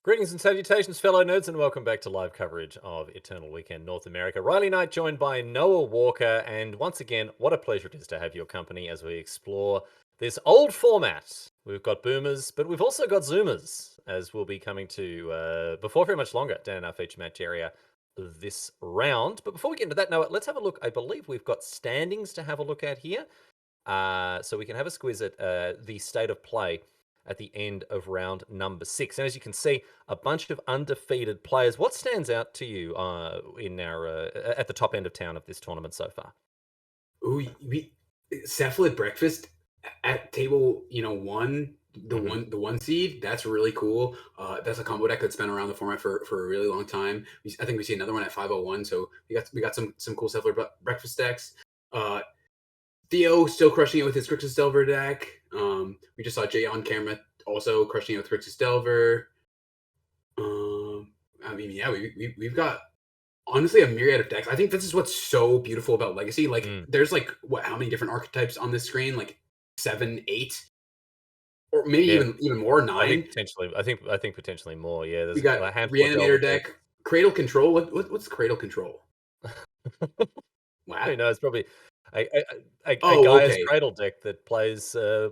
Greetings and salutations, fellow nerds, and welcome back to live coverage of Eternal Weekend North America. Riley Knight joined by Noah Walker, and once again, what a pleasure it is to have your company as we explore this old format. We've got boomers, but we've also got zoomers, as we'll be coming to before very much longer down in our feature match area this round. But before we get into that, Noah, let's have a look. I believe we've got standings to have a look at here, so we can have a squiz at the state of play at the end of round number 6. And as you can see, a bunch of undefeated players. What stands out to you in our at the top end of town of this tournament so far? Ooh, we cephalid breakfast at table, one, the one seed. That's really cool. That's a combo deck that's been around the format for a really long time. I think we see another one at 501. So we got some cool cephalid breakfast decks. Theo still crushing it with his Grixis Delver deck. We just saw Jay on camera also crushing it with Grixis Delver. We've got honestly a myriad of decks. I think this is what's so beautiful about Legacy. Like, there's how many different archetypes on this screen? Like 7, 8, or maybe even more, 9. I think potentially more. Yeah, there's we got a handful Reanimator of deck, Cradle Control. What's Cradle Control? Wow, who knows? Probably a Gaia's Cradle deck that plays a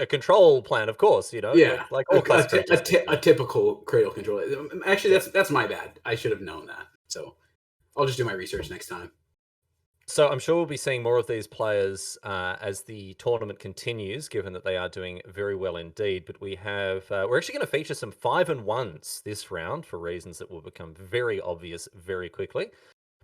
control plan, of course. Like all a typical Cradle Control. Actually, that's my bad. I should have known that. So I'll just do my research next time. So I'm sure we'll be seeing more of these players as the tournament continues, given that they are doing very well indeed. But we're actually going to feature some 5-1s this round for reasons that will become very obvious very quickly.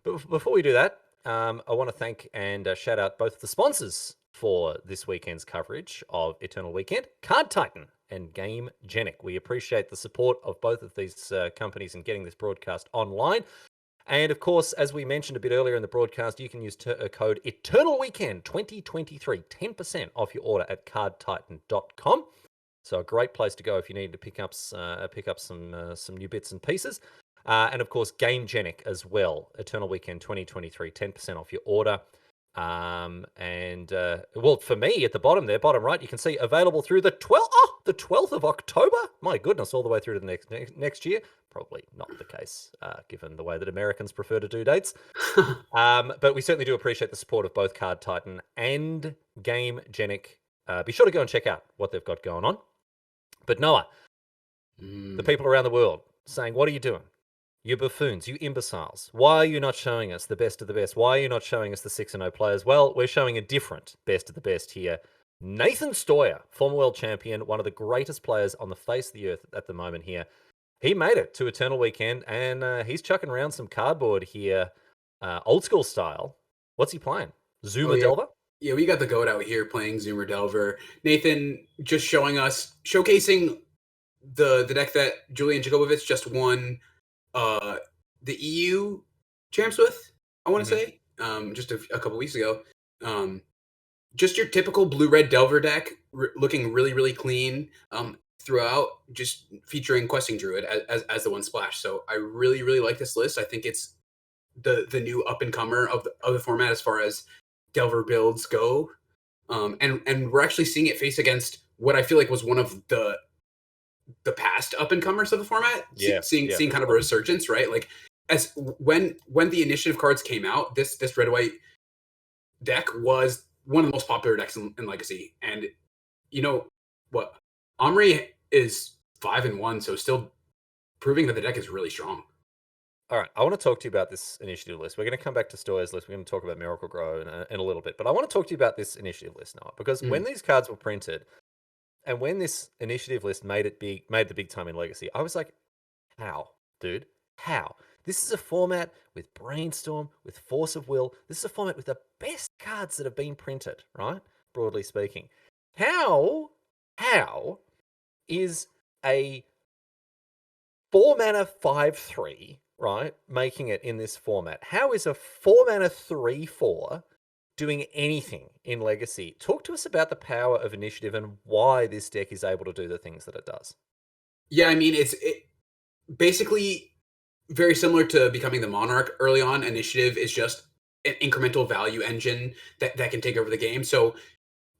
But before we do that, I want to thank and shout out both the sponsors for this weekend's coverage of Eternal Weekend, Card Titan and Game Genic. We appreciate the support of both of these companies in getting this broadcast online. And of course, as we mentioned a bit earlier in the broadcast, you can use code Eternal Weekend 2023, 10% off your order at cardtitan.com. So a great place to go if you need to pick up some new bits and pieces. And of course, Game Genic as well. Eternal Weekend 2023, 10% off your order. Well, for me at the bottom there, bottom right, you can see available through the 12th of October. My goodness, all the way through to the next year. Probably not the case, given the way that Americans prefer to do dates. But we certainly do appreciate the support of both Card Titan and Game Genic. Be sure to go and check out what they've got going on. But Noah, the people around the world saying, what are you doing? You buffoons, you imbeciles. Why are you not showing us the best of the best? Why are you not showing us the 6-0 players? Well, we're showing a different best of the best here. Nathan Steuer, former world champion, one of the greatest players on the face of the earth at the moment here. He made it to Eternal Weekend, and he's chucking around some cardboard here, old school style. What's he playing? Zoomer Delver? Yeah, we got the goat out here playing Zoomer Delver. Nathan just showcasing the deck that Julian Jacobovich just won the EU champs with, I want to say, just a couple weeks ago. Just your typical blue-red Delver deck, looking really, really clean throughout, just featuring Questing Druid as the one splash. So I really, really like this list. I think it's the new up-and-comer of the format as far as Delver builds go. And we're actually seeing it face against what I feel like was one of the past up-and-comers of the format. Seeing kind of a resurgence, right? Like, as when the initiative cards came out, this red-white deck was one of the most popular decks in Legacy. And you know what? Omry is 5-1, so still proving that the deck is really strong. All right, I want to talk to you about this initiative list. We're going to come back to Stoyer's list. We're going to talk about Miracle Grow in a little bit. But I want to talk to you about this initiative list, Noah, because when these cards were printed, and when this initiative list made the big time in Legacy, I was like, how, dude? How? This is a format with Brainstorm, with Force of Will. This is a format with the best cards that have been printed, right? Broadly speaking. How is a 4-mana 5/3, right, making it in this format? How is a 4-mana 3/4 doing anything in Legacy? Talk to us about the power of initiative and why this deck is able to do the things that it does. Yeah, I mean, it's basically very similar to becoming the Monarch early on. Initiative is just an incremental value engine that can take over the game. So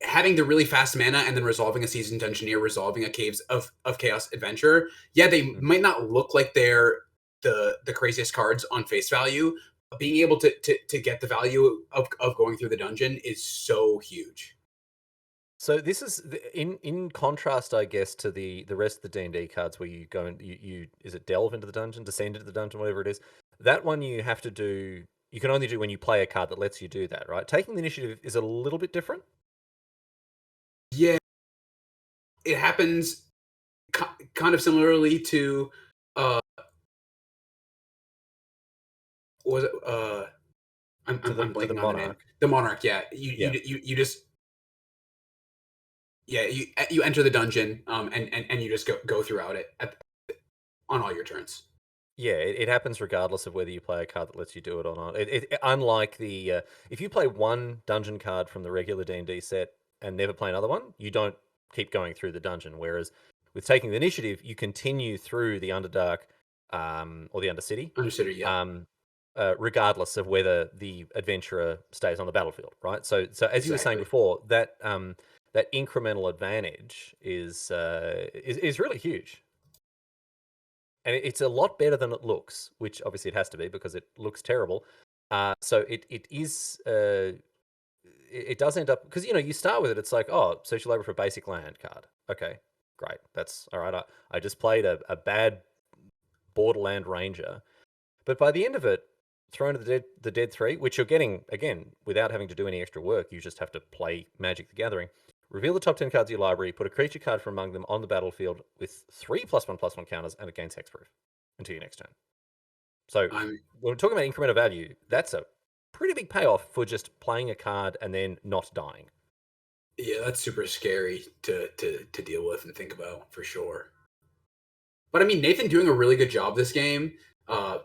having the really fast mana and then resolving a seasoned dungeoneer, resolving a caves of chaos adventure. Yeah, they Mm. might not look like they're the craziest cards on face value. But being able to get the value of going through the dungeon is so huge. So this is in contrast, I guess, to the rest of the D&D cards where you go and you is it delve into the dungeon, descend into the dungeon, whatever it is. That one you have to do. You can only do when you play a card that lets you do that, right? Taking the initiative is a little bit different. Yeah, it happens kind of similarly to uh was it I'm To the blanking on the name. monarch. The monarch, yeah. Yeah. You just yeah, you enter the dungeon and you just go throughout it on all your turns. Yeah, it happens regardless of whether you play a card that lets you do it or not. Unlike the if you play one dungeon card from the regular D&D set and never play another one, you don't keep going through the dungeon. Whereas with taking the initiative, you continue through the Underdark or the Undercity, Understood, yeah. um, regardless of whether the adventurer stays on the battlefield, right? So as you were saying Exactly. before, that incremental advantage is really huge. And it's a lot better than it looks, which obviously it has to be because it looks terrible. So it is it does end up because you start with it. It's like, oh, social labor for a basic land card. Okay, great, that's all right. I just played a bad borderland ranger, but by the end of it, Throne of the Dead 3, which you're getting again without having to do any extra work. You just have to play Magic the Gathering. Reveal the top 10 cards of your library, put a creature card from among them on the battlefield with 3+1/+1 counters, and it gains hexproof until your next turn. So I'm when we're talking about incremental value, that's a pretty big payoff for just playing a card and then not dying. Yeah, that's super scary to deal with and think about for sure. But I mean, Nathan doing a really good job this game, uh,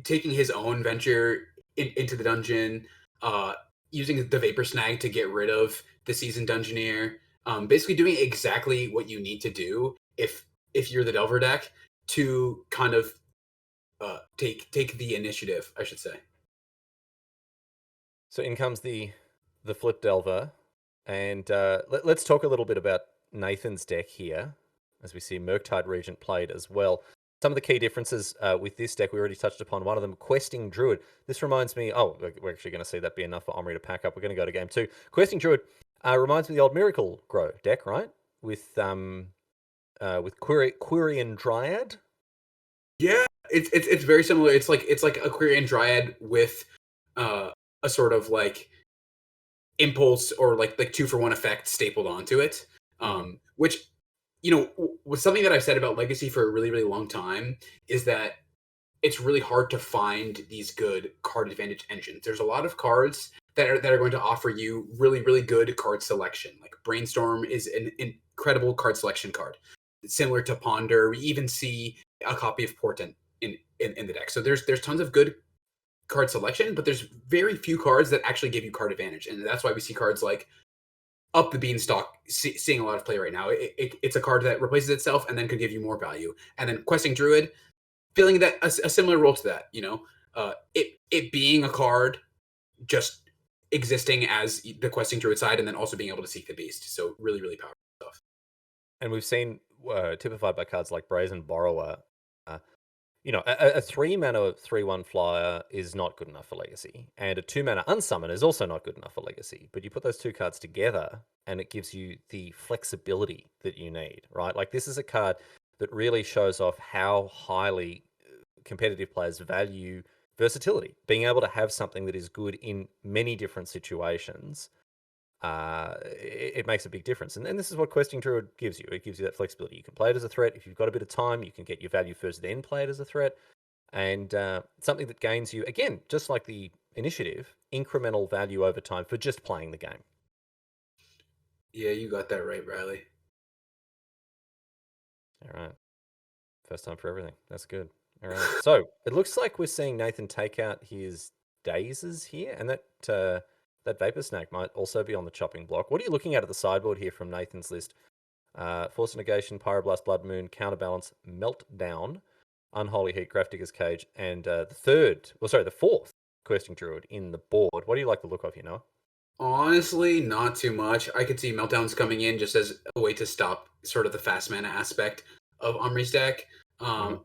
taking his own venture into the dungeon, uh, using the Vapor Snag to get rid of the seasoned dungeoneer, basically doing exactly what you need to do if you're the Delver deck to kind of take the initiative, I should say. So in comes the Flip Delver, and let's talk a little bit about Nathan's deck here, as we see Murktide Regent played as well. Some of the key differences with this deck, we already touched upon one of them, Questing Druid. This reminds me, oh, we're actually going to see that be enough for Omry to pack up. We're going to go to game two. Questing Druid reminds me of the old Miracle Grow deck, right? With Quirion Dryad. Yeah, it's very similar. It's like a Quirion Dryad with uh, a sort of like impulse or like 2-for-1 effect stapled onto it. Mm-hmm. Which was something that I've said about Legacy for a really really long time is that it's really hard to find these good card advantage engines. There's a lot of cards that are going to offer you really really good card selection. Like Brainstorm is an incredible card selection card, similar to Ponder. We even see a copy of Portent in the deck. So there's tons of good card selection, but there's very few cards that actually give you card advantage, and that's why we see cards like Up the Beanstalk seeing a lot of play right now. It's a card that replaces itself and then could give you more value. And then Questing Druid, feeling that a similar role to that. It being a card just existing as the Questing Druid side, and then also being able to seek the beast. So really really powerful stuff. And we've seen typified by cards like Brazen Borrower. Uh, a 3-mana 3/1 flyer is not good enough for Legacy, and a 2-mana unsummon is also not good enough for Legacy. But you put those two cards together, and it gives you the flexibility that you need, right? Like this is a card that really shows off how highly competitive players value versatility, being able to have something that is good in many different situations. It makes a big difference. And this is what Questing Druid gives you. It gives you that flexibility. You can play it as a threat. If you've got a bit of time, you can get your value first, then play it as a threat. And something that gains you, again, just like the initiative, incremental value over time for just playing the game. Yeah, you got that right, Riley. All right. First time for everything. That's good. All right. So it looks like we're seeing Nathan take out his dazes here, and that Vapor Snag might also be on the chopping block. What are you looking at the sideboard here from Nathan's list? Force of Negation, Pyroblast, Blood Moon, Counterbalance, Meltdown, Unholy Heat, Grafdigger's Cage, and the fourth Questing Druid in the board. What do you like the look of here, Noah? Honestly, not too much. I could see meltdowns coming in just as a way to stop sort of the fast mana aspect of Omri's deck. Mhm.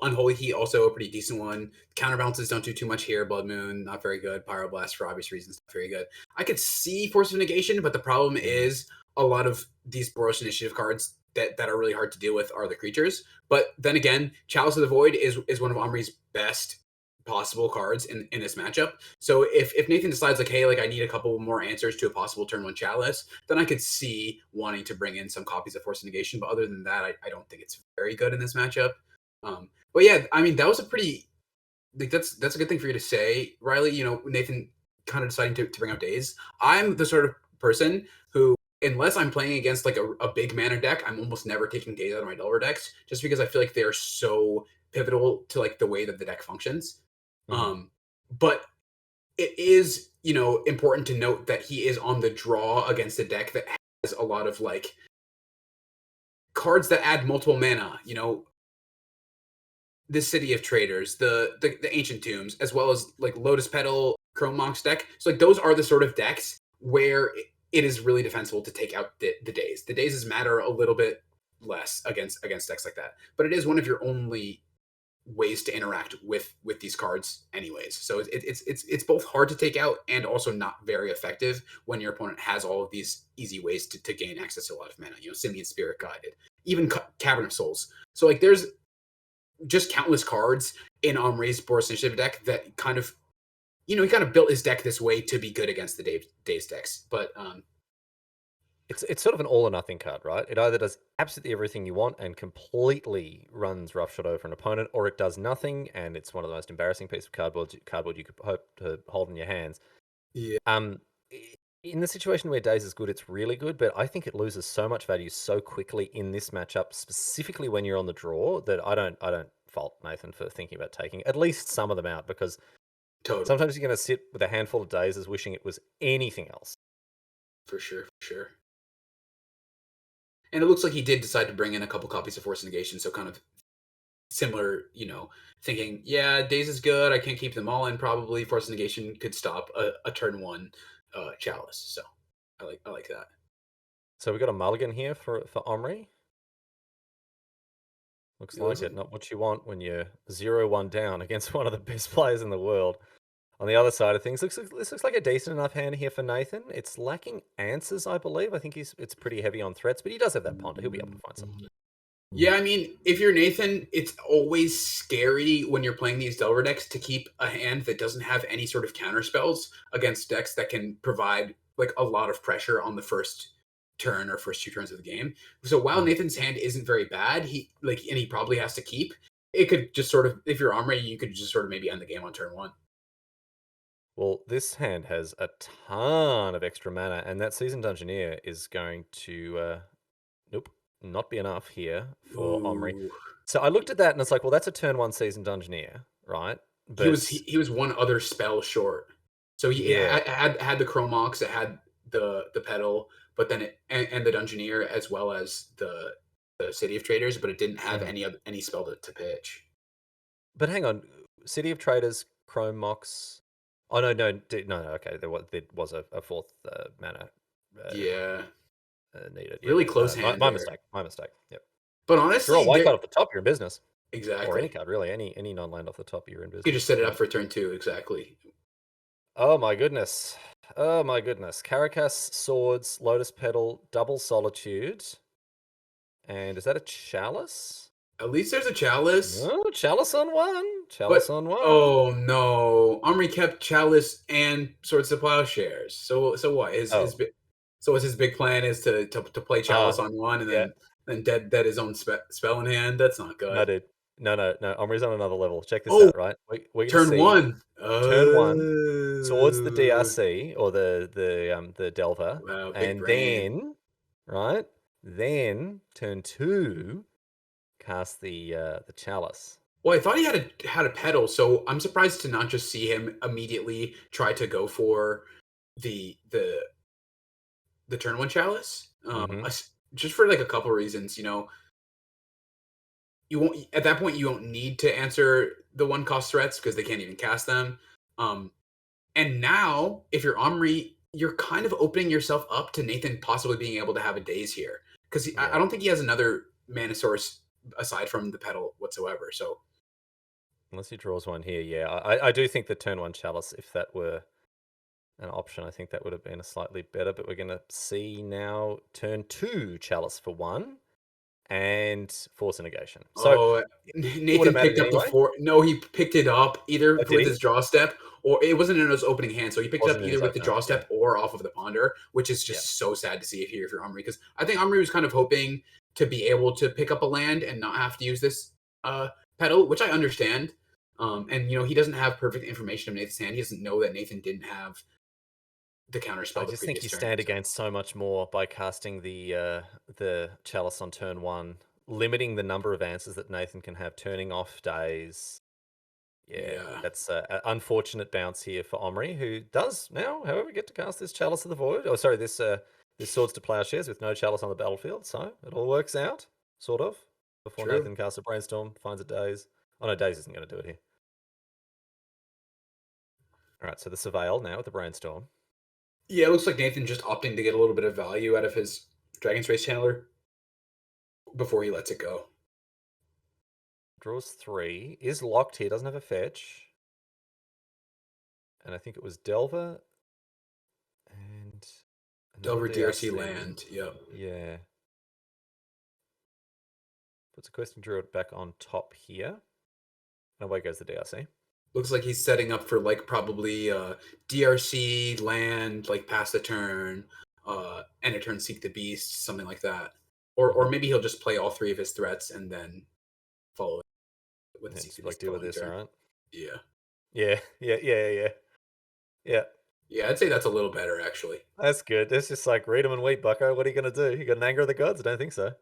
Unholy Heat also a pretty decent one. Counterbalances don't do too much here. Blood Moon not very good. Pyroblast for obvious reasons not very good. I could see Force of Negation, but the problem Mm. is a lot of these Boros Initiative cards that are really hard to deal with are the creatures. But then again, Chalice of the Void is one of Omri's best possible cards in this matchup. So if Nathan decides like, hey, like I need a couple more answers to a possible turn one chalice, then I could see wanting to bring in some copies of Force of Negation. But other than that, I don't think it's very good in this matchup. But yeah, I mean that was a pretty like that's a good thing for you to say, Riley. You know, Nathan kind of deciding to bring out Days. I'm the sort of person who, unless I'm playing against like a big mana deck, I'm almost never taking Days out of my Delver decks, just because I feel like they're so pivotal to like the way that the deck functions. Mhm. But it is, you know, important to note that he is on the draw against a deck that has a lot of like cards that add multiple mana. You know, the City of Traders, the Ancient Tombs, as well as like Lotus Petal, Chrome Monk's deck. So like those are the sort of decks where it is really defensible to take out the Days. The Days matter a little bit less against decks like that, but it is one of your only ways to interact with these cards anyways. So it's both hard to take out and also not very effective when your opponent has all of these easy ways to gain access to a lot of mana. You know, Simian Spirit Guided, even Cavern of Souls. So like there's just countless cards in Omri's Boros Initiative deck that kind of, you know, he kind of built his deck this way to be good against the Days decks. But It's sort of an all or nothing card, right? It either does absolutely everything you want and completely runs roughshod over an opponent, or it does nothing and it's one of the most embarrassing pieces of cardboard you could hope to hold in your hands. yeah, In the situation where Days is good, it's really good, but I think it loses so much value so quickly in this matchup, specifically when you're on the draw, that I don't fault Nathan for thinking about taking at least some of them out, because totally, sometimes you're going to sit with a handful of Days as wishing it was anything else. for sure. And it looks like he did decide to bring in a couple copies of Force Negation, so kind of similar, you know, thinking, yeah, Days is good. I can't keep them all in. Probably Force Negation could stop a turn one Chalice. So I like that. So we got a mulligan here for Omri. Looks It like looks it. like Not what you want when you're 0-1 down against one of the best players in the world. On the other side of things, this looks like a decent enough hand here for Nathan. It's lacking answers, I believe. I think it's pretty heavy on threats, but he does have that ponder. He'll be able to find something. yeah. I mean, if you're Nathan, it's always scary when you're playing these Delver decks to keep a hand that doesn't have any sort of counter spells against decks that can provide like a lot of pressure on the first turn or first two turns of the game. So while Mhm. Nathan's hand isn't very bad, he probably has to keep. It could just sort of, if you're Omri, you could just sort of maybe end the game on turn one. Well, this hand has a ton of extra mana, and that Seasoned Dungeoneer is going to, nope, not be enough here for Omri. Ooh. So I looked at that and it's like, well, that's a turn one Seasoned Dungeoneer, right? He was But he was one other spell short. So he yeah, had the Chromox, it had the pedal, but then and the Dungeoneer as well as the City of Traders, but it didn't have mhm. any spell to pitch. But hang on, City of Traders, Chrome Mox. Oh no, no, no, no. Okay, there was a fourth mana uh, Yeah, needed. Yeah, really close hand my there. mistake. My mistake. Yep. But Draw a honestly, white there card off the top, you're in business. Or any exactly. card really, any non-land off the top, you're in You could business. just set it up Yep. for turn two, exactly. Oh my goodness. Oh my goodness. Caracas, Swords, Lotus Petal, Double Solitude. And is that a Chalice? At least there's a Chalice. No, Chalice on one. Chalice But on one. oh no, Omri kept Chalice and Swords to Plowshares. So what? Oh. So his big plan is to play Chalice Ah, on one and yeah. then dead his own spell in hand. That's not No, good. dude. No, no, no. Omri's on another level. Check this Oh, out, right? We're gonna turn see one. turn one towards the Oh, DRC or the Delver, wow, big and brain. then right, then turn two, cast the Chalice. Well, I thought he had a pedal, so I'm surprised to not just see him immediately try to go for the the the turn one Chalice. Mm-hmm. Just for like a couple reasons, you know, you won't at that point you don't need to answer the one cost threats because they can't even cast them. Um, and now if you're Omri, you're kind of opening yourself up to Nathan possibly being able to have a daze here because I Yeah. don't think he has another mana source aside from the pedal whatsoever. So Unless he draws one here, yeah. I do think the turn one chalice, if that were an option, I think that would have been a slightly better. But we're going to see now turn two chalice for one and force a negation. So oh, it would have Nathan mattered picked up the anyway. four. No, he picked it up either Oh, did with he? his draw step or it wasn't in his opening hand. So he picked it up Wasn't in either his with the opener. draw Yeah. step or off of the ponder, which is Yeah. just so sad to see here if you're Omri because I think Omri was kind of hoping to be able to pick up a land and not have to use this pedal, which I understand. And he doesn't have perfect information of Nathan's hand. He doesn't know that Nathan didn't have the counter I spell the just think previous you turn. stand So against so much more by casting the chalice on turn one, limiting the number of answers that Nathan can have, turning off days. Yeah, yeah, that's an unfortunate bounce here for Omri, who does now, however, get to cast this Chalice of the Void. Oh, sorry, this Swords to Plowshares with no Chalice on the battlefield. So it all works out, sort of, before true. Nathan casts a Brainstorm, finds a Daze. Oh no, Daze isn't going to do it here. All right, so the Surveil now with the Brainstorm. Yeah, it looks like Nathan just opting to get a little bit of value out of his Dragon's Race Channeler before he lets it go. Draws three, is locked here, doesn't have a fetch. And I think it was Delver and another Delver DRC DRC. land. Yep. Yeah. Puts a Questing Druid back on top here. And away goes the DRC. Looks like he's setting up for like probably DRC land, like pass the turn, end of turn seek the beast, something like that. Or maybe he'll just play all three of his threats and then follow it with the Yeah, seek just the like beast deal with following this, all turn. right? Yeah. Yeah, yeah. Yeah, I'd say that's a little better actually. That's good. That's just like read them and weep, Bucko. What are you gonna do? You got an anger of the gods? I don't think so.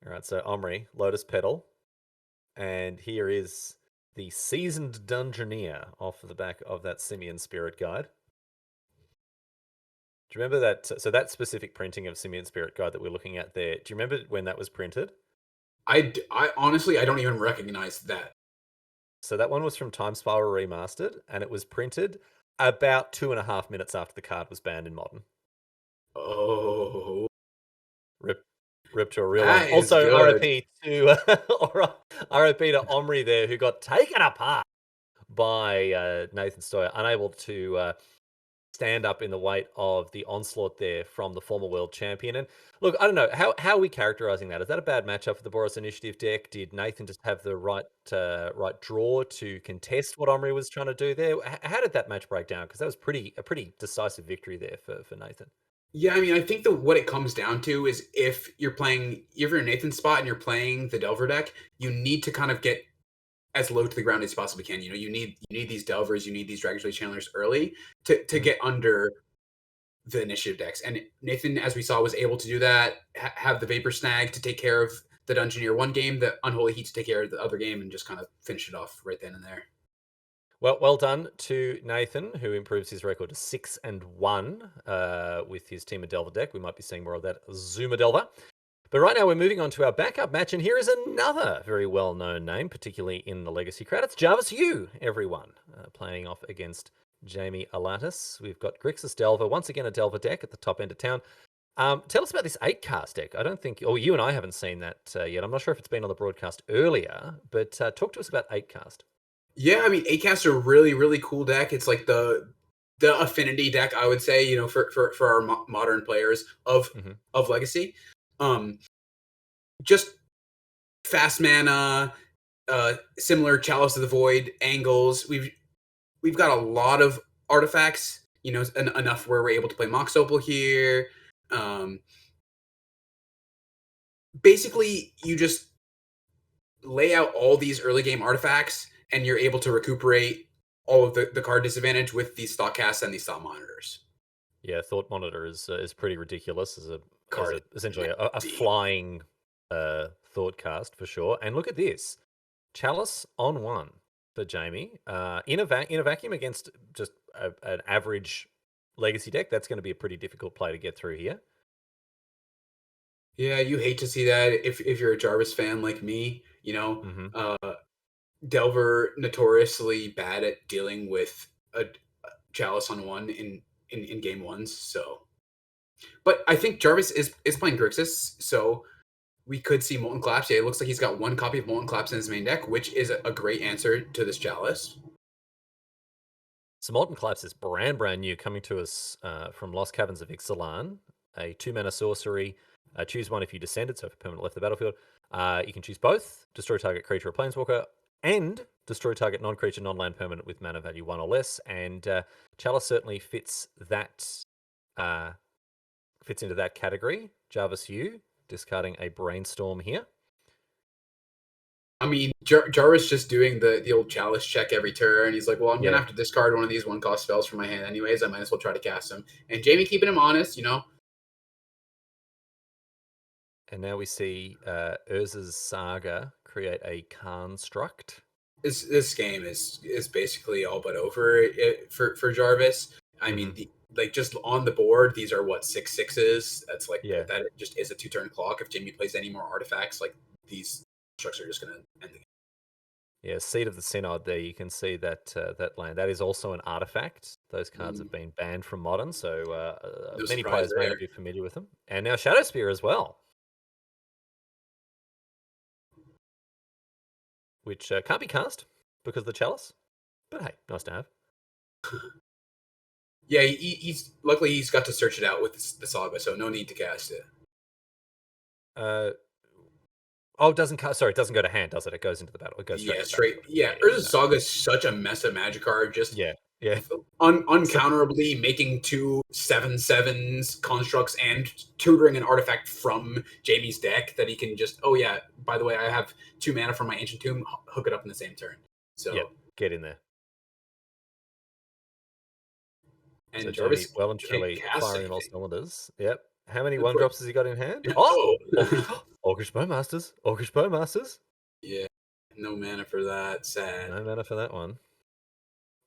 All right, so Omri, Lotus Petal, and here is the Seasoned Dungeoneer off the back of that Simian Spirit Guide. Do you remember that? So that specific printing of Simian Spirit Guide that we're looking at there. Do you remember when that was printed? I honestly I don't even recognize that. So that one was from Time Spiral Remastered, and it was printed about 2.5 minutes after the card was banned in Modern. Oh, Rip, rip to a real one. that is Also, good. RIP to RIP to Omri there, who got taken apart by Nathan Steuer, unable to stand up in the weight of the onslaught there from the former world champion. And look, I don't know how are we characterizing that? Is that a bad matchup for the Boros Initiative deck? Did Nathan just have the right draw to contest what Omri was trying to do there? How did that match break down? Because that was a pretty decisive victory there for Nathan. Yeah, I mean, I think what it comes down to is if you're in Nathan's spot and you're playing the Delver deck, you need to kind of get as low to the ground as you possibly can. You need these Delvers, you need these Dragon's Blade Channelers early to get under the initiative decks. And Nathan, as we saw, was able to do that. Have the Vapor Snag to take care of the Dungeoneer one game, the Unholy Heat to take care of the other game, and just kind of finish it off right then and there. Well done to Nathan, who improves his record to 6-1 with his Team of Delver deck. We might be seeing more of that Zuma Delver. But right now we're moving on to our backup match, and here is another very well-known name, particularly in the Legacy crowd. It's Jarvis Yu, everyone, playing off against Jamie Alatis. We've got Grixis Delver, once again a Delver deck at the top end of town. Tell us about this 8-cast deck. I don't think, you and I haven't seen that yet. I'm not sure if it's been on the broadcast earlier, but talk to us about 8-cast. Yeah, I mean, Acast are really, really cool deck. It's like the affinity deck, I would say, for our modern players of Legacy. Just fast mana, similar Chalice of the Void angles. We've got a lot of artifacts, enough where we're able to play Mox Opal here. Basically, you just lay out all these early game artifacts and you're able to recuperate all of the card disadvantage with these thought casts and these thought monitors. Yeah, Thought Monitor is pretty ridiculous as Card essentially a flying Thought cast for sure. And look at this, Chalice on 1 for Jamie in a vacuum against just an average Legacy deck. That's going to be a pretty difficult play to get through here. Yeah, you hate to see that if you're a Jarvis fan like me. Delver notoriously bad at dealing with a Chalice on one in game ones. So, but I think Jarvis is playing Grixis, so we could see Molten Collapse. Yeah, it looks like he's got one copy of Molten Collapse in his main deck, which is a great answer to this Chalice. So Molten Collapse is brand new, coming to us from Lost Caverns of Ixalan, a 2-mana sorcery. Choose one if you descended, so if a permanent left the battlefield. You can choose both, destroy target creature or planeswalker, and destroy target non-creature, non-land permanent with mana value 1 or less. And Chalice certainly fits into that category. Jarvis, you discarding a Brainstorm here. I mean, Jarvis just doing the old Chalice check every turn. He's like, well, I'm going to have to discard one of these 1-cost spells from my hand anyways. I might as well try to cast them. And Jamie keeping him honest, you know. And now we see Urza's Saga create a construct. This game is basically all but over for Jarvis. I mean, just on the board, these are what 6/6s. That's like that just is a 2-turn clock. If Jamie plays any more artifacts, like these constructs are just going to end the game. Yeah, Seed of the Synod there, you can see that that land. That is also an artifact. Those cards have been banned from Modern, so many players may not be familiar with them. And now Shadow Spear as well, which can't be cast because of the Chalice. But hey, nice to have. Yeah, he's luckily he's got to search it out with the Saga, so no need to cast it. It doesn't go to hand, does it? It goes into the battle. It goes straight. Urza's Saga is such a mess of Magic card. Just uncounterably making 2 7/7s constructs and tutoring an artifact from Jamie's deck that he can just, oh yeah, by the way, I have 2 mana from my Ancient Tomb, hook it up in the same turn. So get in there. And so Jarvis Jamie, well and truly firing on all cylinders. Yep. How many 1-drops has he got in hand? Orcish Bowmasters. Yeah, no mana for that. Sad. No mana for that one.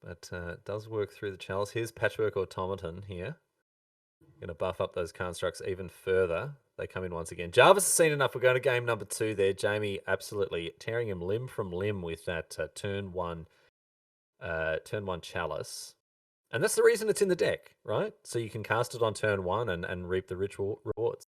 But it does work through the Chalice. Here's Patchwork Automaton here. Going to buff up those constructs even further. They come in once again. Jarvis has seen enough. We're going to game number 2 there. Jamie absolutely tearing him limb from limb with that turn one Chalice. And that's the reason it's in the deck, right? So you can cast it on turn 1 and reap the rich rewards.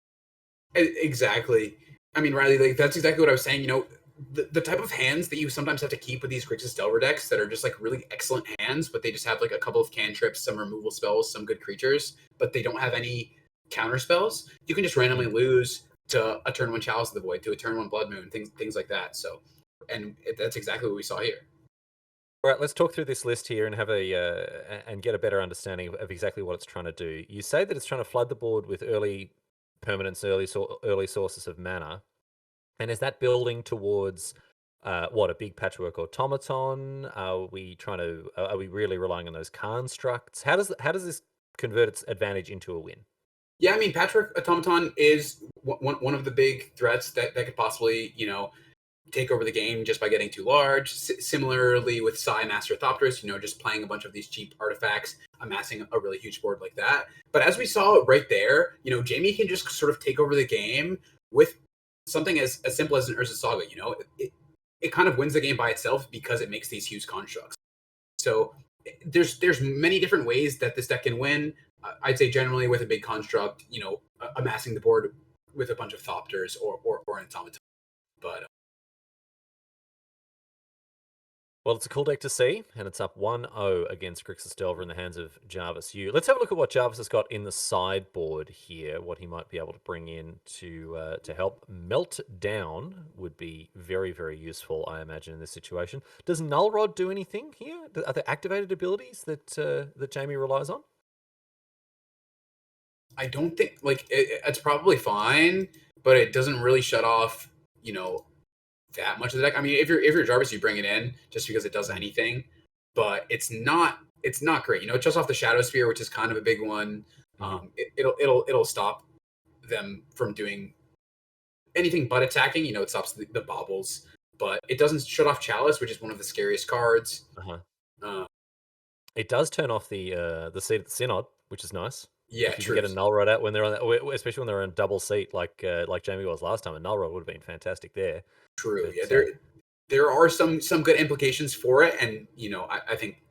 Exactly. I mean, Riley, like that's exactly what I was saying. You know, the type of hands that you sometimes have to keep with these Grixis Delver decks that are just like really excellent hands, but they just have like a couple of cantrips, some removal spells, some good creatures, but they don't have any counter spells. You can just randomly lose to a turn 1 Chalice of the Void, to a turn 1 Blood Moon, things like that. So, and that's exactly what we saw here. All right, let's talk through this list here and have and get a better understanding of exactly what it's trying to do. You say that it's trying to flood the board with early permanents, early sources of mana, and is that building towards a big Patchwork Automaton? Are we really relying on those constructs? How does this convert its advantage into a win? Yeah, I mean, Patchwork Automaton is one of the big threats that could possibly, you know, take over the game just by getting too large. Similarly with Psy Master Thopterus, you know, just playing a bunch of these cheap artifacts, amassing a really huge board like that. But as we saw right there, you know, Jamie can just sort of take over the game with something as simple as an Urza Saga. You know, it kind of wins the game by itself because it makes these huge constructs. So there's many different ways that this deck can win. I'd say generally with a big construct, you know, amassing the board with a bunch of Thopters or an Automaton. But well, it's a cool deck to see, and it's up 1-0 against Grixis Delver in the hands of Jarvis. Let's have a look at what Jarvis has got in the sideboard here, what he might be able to bring in to help. Melt Down would be very, very useful, I imagine, in this situation. Does Null Rod do anything here? Are there activated abilities that Jamie relies on? I don't think, like, it's probably fine, but it doesn't really shut off, you know, that much of the deck. I mean, if you're Jarvis, you bring it in just because it does anything, but it's not great. You know, it shuts off the Shadow Spear, which is kind of a big one. It'll stop them from doing anything but attacking. You know, it stops the baubles, but it doesn't shut off Chalice, which is one of the scariest cards. It does turn off the Seat of the Synod, which is nice. Yeah, if you can get a Null Rod out when they're on, especially when they're on double seat, like Jamie was last time, a Null Rod would have been fantastic there. True. But, yeah, there are some good implications for it, and you know, I think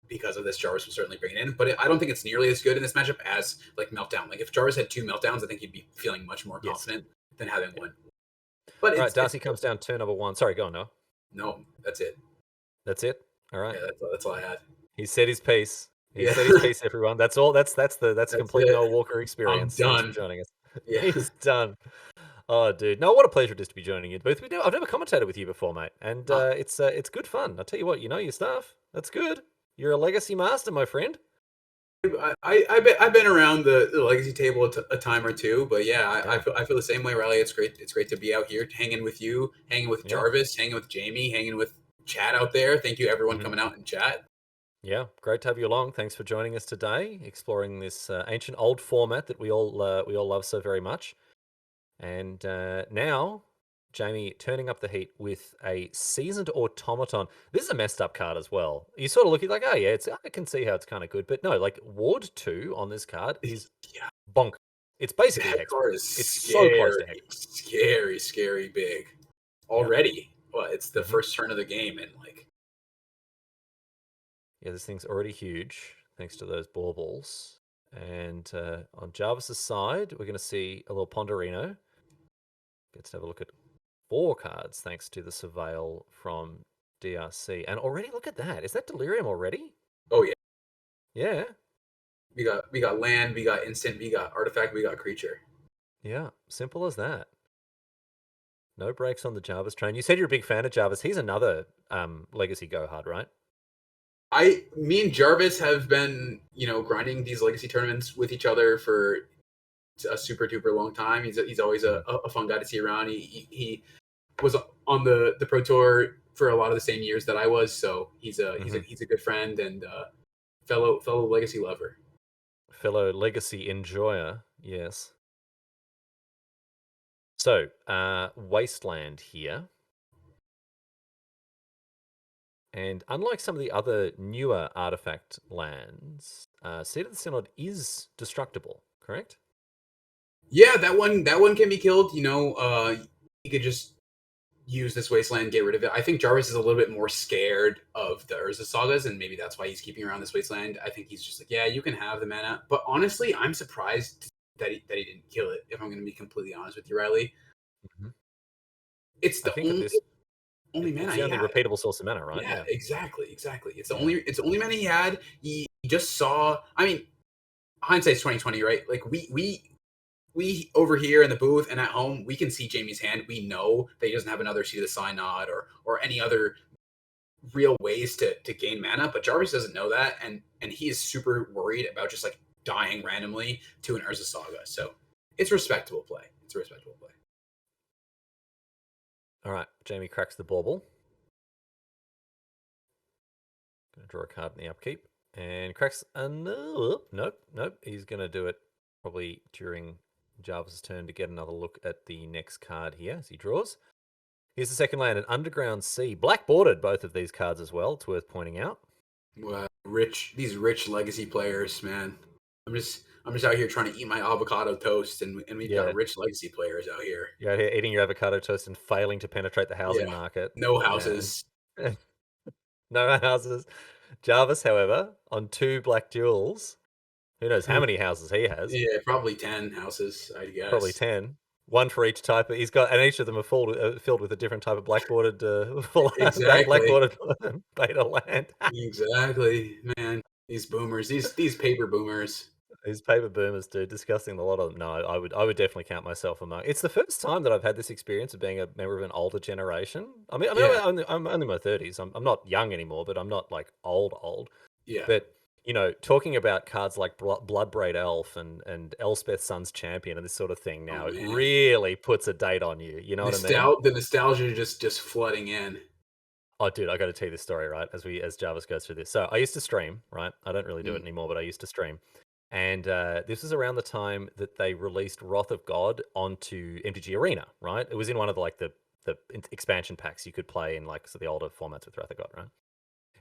because of this, Jarvis will certainly bring it in. But I don't think it's nearly as good in this matchup as like Meltdown. Like if Jarvis had 2 Meltdowns, I think he'd be feeling much more Yes. confident than having one. But All right, it's Darcy comes down turn number 1. Sorry, go on, Noah. no, that's it. That's it? All right. Yeah, that's all I had. He said his piece. He Yeah, said his piece, everyone. That's all. That's the that's complete it. Noah Walker I'm experience. Thanks for done. joining us. Yeah. He's done. Oh, dude. No, what a pleasure it is to be joining you both. I've never commentated with you before, mate. And it's good fun. I tell you what, you know your stuff. That's good. You're a legacy master, my friend. I've been around the legacy table a time or two, but yeah, Yeah. I feel the same way, Riley. It's great. It's great to be out here hanging with you, hanging with Yeah. Jarvis, hanging with Jamie, hanging with Chad out there. Thank you, everyone, Mhm. coming out and chat. Yeah, great to have you along. Thanks for joining us today, exploring this ancient old format that we all love so very much. And now, Jamie turning up the heat with a seasoned automaton. This is a messed up card as well. You sort of look at it like, oh yeah, I can see how it's kind of good, but no, like Ward 2 on this card is Yeah, bonk. It's basically that hex. card is It's so close to hex. scary big Yeah. already. Well, it's the hmm first turn of the game, and like, Yeah, this thing's already huge thanks to those baubles. And on Jarvis's side, we're going to see a little Ponderino. Gets to have a look at 4 cards thanks to the Surveil from DRC. And already, look at that. Is that Delirium already? oh yeah, Yeah. we got land, we got instant, we got artifact, we got creature. Yeah. Simple as that. No breaks on the Jarvis train. You said you're a big fan of Jarvis. He's another Legacy Go Hard, right? Me and Jarvis have been, grinding these legacy tournaments with each other for a super duper long time. He's always Mhm. a fun guy to see around. He was on the pro tour for a lot of the same years that I was, so he's Mhm. a good friend and fellow legacy lover. Fellow Legacy Enjoyer. Yes. So, Wasteland here. And unlike some of the other newer artifact lands, Seat of the Synod is destructible, correct? Yeah, that one can be killed. You could just use this wasteland, get rid of it. I think Jarvis is a little bit more scared of the Urza sagas, and maybe that's why he's keeping around this wasteland. I think he's just like, yeah, you can have the mana. But honestly, I'm surprised that he didn't kill it. If I'm going to be completely honest with you, Riley, Mhm. it's I the think at this, only mana it's the he only had. repeatable source of mana, right? Yeah, Yeah. exactly. Yeah. It's the only mana he had. He just saw. I mean, hindsight's 2020, right? Like we over here in the booth and at home, we can see Jamie's hand. We know that he doesn't have another Seat of the Synod or any other real ways to gain mana, but Jarvis doesn't know that, and he is super worried about just like dying randomly to an Urza Saga. So it's respectable play. It's a respectable play. All right. Jamie cracks the bauble. Going to draw a card in the upkeep. And cracks no, nope. He's going to do it probably during Jarvis' turn to get another look at the next card here as he draws. Here's the second land, an Underground Sea. Black bordered both of these cards as well. It's worth pointing out. These rich legacy players, man. I'm just out here trying to eat my avocado toast, and we've Yeah. got rich legacy players out here. You're out here eating your avocado toast and failing to penetrate the housing Yeah, market. no Man. houses. No houses. Jarvis, however, on 2 black jewels. Who knows how many houses he has? Yeah, probably 10 houses, I Probably guess. 10. One for each type. He's got, and each of them are filled with a different type of blackboarded, Exactly. blackboarded beta land. Exactly, man. These boomers, these paper boomers. These paper boomers, dude, disgusting. A lot of them. No, I would definitely count myself among. It's the first time that I've had this experience of being a member of an older generation. Yeah, I'm only in my 30s. I'm not young anymore, but I'm not like old. yeah. But talking about cards like Bloodbraid Elf and Elspeth Sun's Champion and this sort of thing Oh now, it man, really puts a date on you. You know what I mean? the nostalgia just flooding in. Oh, dude, I got to tell you this story, right? As Jarvis goes through this. So I used to stream, right? I don't really do it Mm, anymore, but I used to stream. And this was around the time that they released Wrath of God onto MTG Arena, right? It was in one of the expansion packs you could play in like the older formats with Wrath of God, right?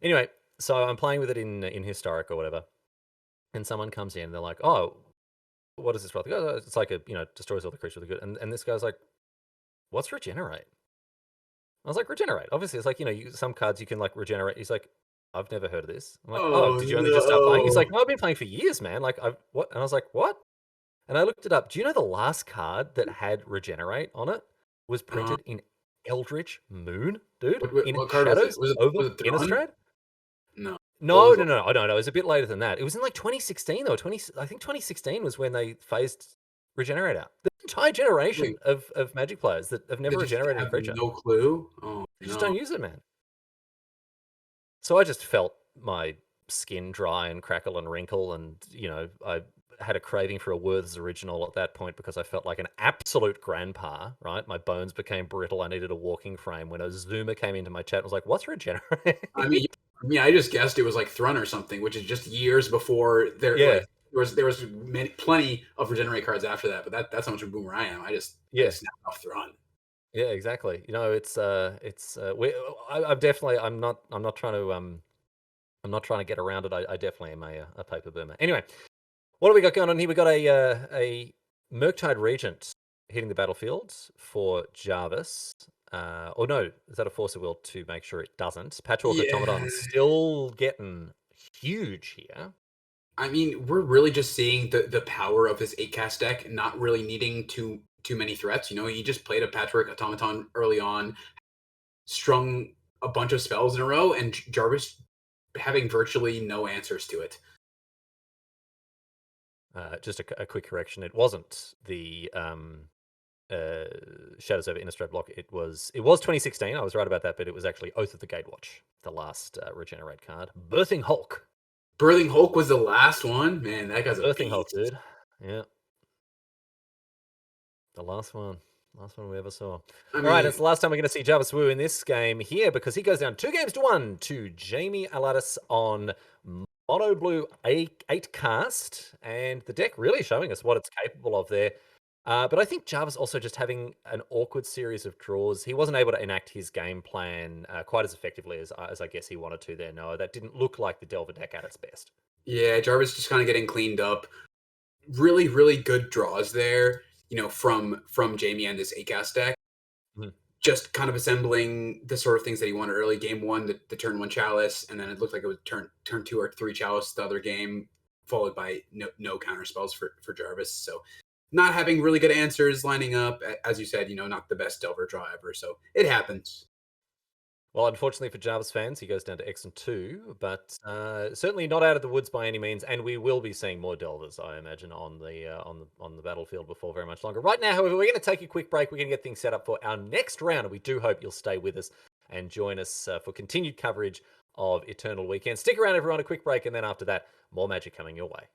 Anyway, so I'm playing with it in Historic or whatever, and someone comes in, they're like, "Oh, what is this Wrath of God? It's like destroys all the creatures with the good." And this guy's like, "What's regenerate?" I was like, "Regenerate." Obviously, it's like some cards you can like regenerate. He's like, I've never heard of this. I'm like, oh, Oh did you only just start playing? He's no! like, no, I've been playing for years, man. Like, what? And I was like, what? And I looked it up. Do you know the last card that had regenerate on it was Uh, printed in Eldritch Moon, dude? what, what, In what card was it? Shadows over Was it Thrawn? Innistrad? No. What No, was no, it? no, no, no. It was a bit later than that. It was in like 2016 though. I think 2016 was when they phased regenerate out. The entire generation Wait, of Magic players that have they never just regenerated a have creature. no clue. Oh They just no! don't use it, man. So I just felt my skin dry and crackle and wrinkle, and I had a craving for a Worth's original at that point because I felt like an absolute grandpa. Right, my bones became brittle. I needed a walking frame. When a Zoomer came into my chat, and was like, "What's regenerate?" I mean, I just guessed it was like Thrun or something, which is just years before there. Yeah, Like there was plenty of regenerate cards after that, but that's how much of a boomer I am. I yeah, just snapped off Thrun. yeah, exactly. I'm definitely I'm not trying to get around it. I definitely am a paper boomer. Anyway, what do we got going on here? We got a Murktide Regent hitting the battlefield for Jarvis. Or no, is that a Force of Will to make sure it doesn't? Patchwork Yeah, Automaton still getting huge here. I mean, we're really just seeing the power of his 8 cast deck, not really needing too many threats. He just played a Patchwork Automaton early on, strung a bunch of spells in a row, and Jarvis having virtually no answers to it. Just a quick correction. It wasn't the Shadows over Innistrad block. It was 2016. I was right about that, but it was actually Oath of the Gatewatch, the last regenerate card. Birthing Hulk. Birthing Hulk was the last one. Man, that guy's a Birthing Hulk, beast. dude. Yeah. The last one. Last one we ever saw. All I right, it's mean, the last time we're going to see Jarvis Wu in this game here because he goes down 2-1 to Jamie Aladdis on Mono Blue 8 cast. And the deck really showing us what it's capable of there. But I think Jarvis also just having an awkward series of draws. He wasn't able to enact his game plan quite as effectively as I guess he wanted to there. No, that didn't look like the Delver deck at its best. yeah, Jarvis just kind of getting cleaned up. Really, really good draws there. From Jamie and this 8 cast deck. Mhm. Just kind of assembling the sort of things that he wanted early. Game one, the turn one chalice, and then it looked like it was turn two or three chalice the other game, followed by no counter spells for Jarvis. So not having really good answers lining up, as you said, not the best Delver draw ever. So it happens. Well, unfortunately for Jarvis fans, he goes down to X and 2, but certainly not out of the woods by any means. And we will be seeing more Delvers, I imagine, on the battlefield before very much longer. Right now, however, we're going to take a quick break. We're going to get things set up for our next round, and we do hope you'll stay with us and join us for continued coverage of Eternal Weekend. Stick around, everyone. A quick break, and then after that, more Magic coming your way.